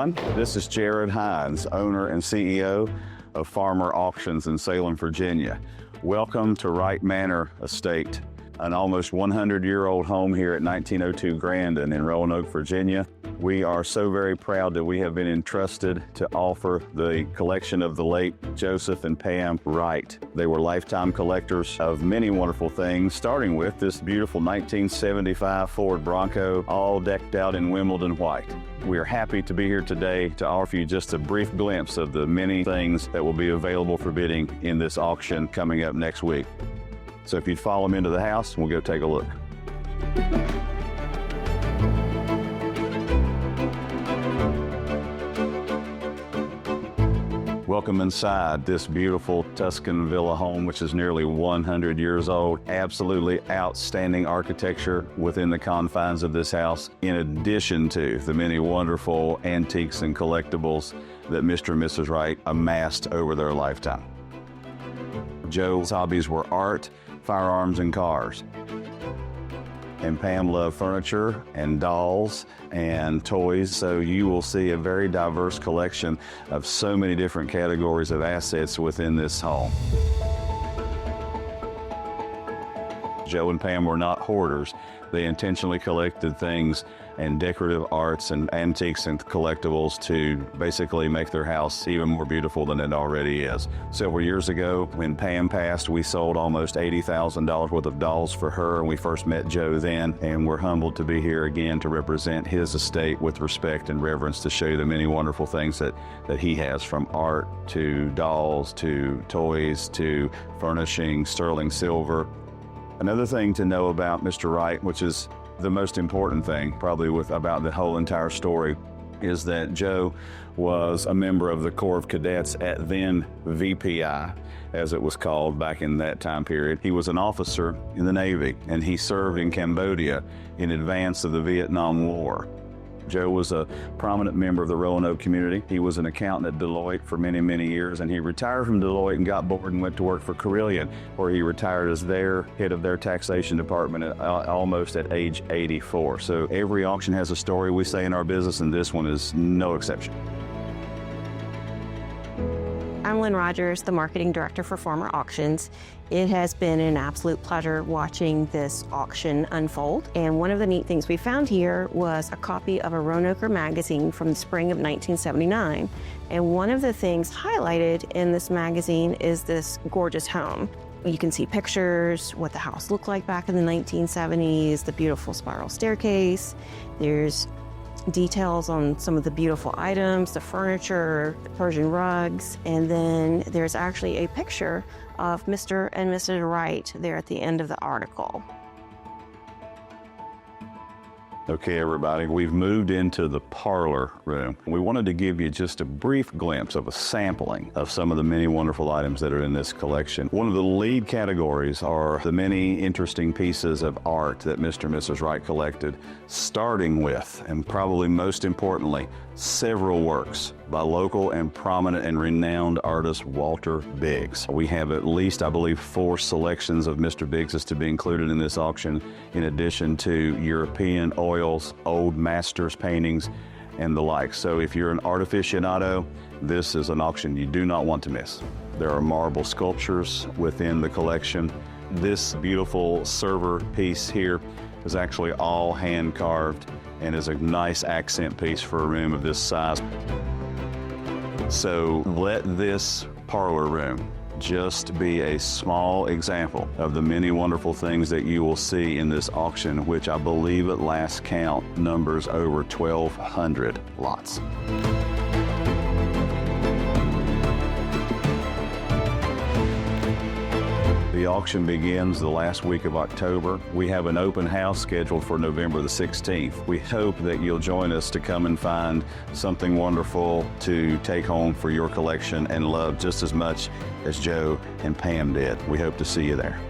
everyone. This is Jared Hines, owner and CEO of Farmer Auctions in Salem, Virginia. Welcome to Wright Manor Estate, an almost 100-year-old home here at 1902 Grandin in Roanoke, Virginia. We are so very proud that we have been entrusted to offer the collection of the late Joseph and Pam Wright. They were lifetime collectors of many wonderful things, starting with this beautiful 1975 Ford Bronco, all decked out in Wimbledon white. We are happy to be here today to offer you just a brief glimpse of the many things that will be available for bidding in this auction coming up next week. So if you'd follow me into the house, we'll go take a look. Welcome inside this beautiful Tuscan villa home, which is nearly 100 years old. Absolutely outstanding architecture within the confines of this house, in addition to the many wonderful antiques and collectibles that Mr. and Mrs. Wright amassed over their lifetime. Joe's hobbies were art, firearms, and cars. And Pam loved furniture and dolls and toys, so you will see a very diverse collection of so many different categories of assets within this home. Joe and Pam were not hoarders. They intentionally collected things and decorative arts and antiques and collectibles to basically make their house even more beautiful than it already is. Several years ago, when Pam passed, we sold almost $80,000 worth of dolls for her, and we first met Joe then, and we're humbled to be here again to represent his estate with respect and reverence, to show you the many wonderful things that he has, from art to dolls to toys to furnishing, sterling silver. Another thing to know about Mr. Wright, which is the most important thing probably about the whole entire story, is that Joe was a member of the Corps of Cadets at then VPI, as it was called back in that time period. He was an officer in the Navy, and he served in Cambodia in advance of the Vietnam War. Joe was a prominent member of the Roanoke community. He was an accountant at Deloitte for many, many years, and he retired from Deloitte and got bored and went to work for Carillion, where he retired as their head of their taxation department almost at age 84. So every auction has a story, we say in our business, and this one is no exception. I'm Lynn Rogers, the Marketing Director for Farmer Auctions. It has been an absolute pleasure watching this auction unfold. And one of the neat things we found here was a copy of a Roanoker magazine from the spring of 1979. And one of the things highlighted in this magazine is this gorgeous home. You can see pictures, what the house looked like back in the 1970s, the beautiful spiral staircase. There's details on some of the beautiful items, the furniture, the Persian rugs, and then there's actually a picture of Mr. and Mrs. Wright there at the end of the article. Okay, everybody, we've moved into the parlor room. We wanted to give you just a brief glimpse of a sampling of some of the many wonderful items that are in this collection. One of the lead categories are the many interesting pieces of art that Mr. and Mrs. Wright collected, starting with, and probably most importantly, several works by local and prominent and renowned artist Walter Biggs. We have at least, I believe, 4 selections of Mr. Biggs's to be included in this auction, in addition to European oils, old masters paintings, and the like. So if you're an art aficionado, this is an auction you do not want to miss. There are marble sculptures within the collection. This beautiful server piece here is actually all hand carved and is a nice accent piece for a room of this size. So let this parlor room just be a small example of the many wonderful things that you will see in this auction, which I believe at last count numbers over 1,200 lots. The auction begins the last week of October. We have an open house scheduled for November the 16th. We hope that you'll join us to come and find something wonderful to take home for your collection and love just as much as Joe and Pam did. We hope to see you there.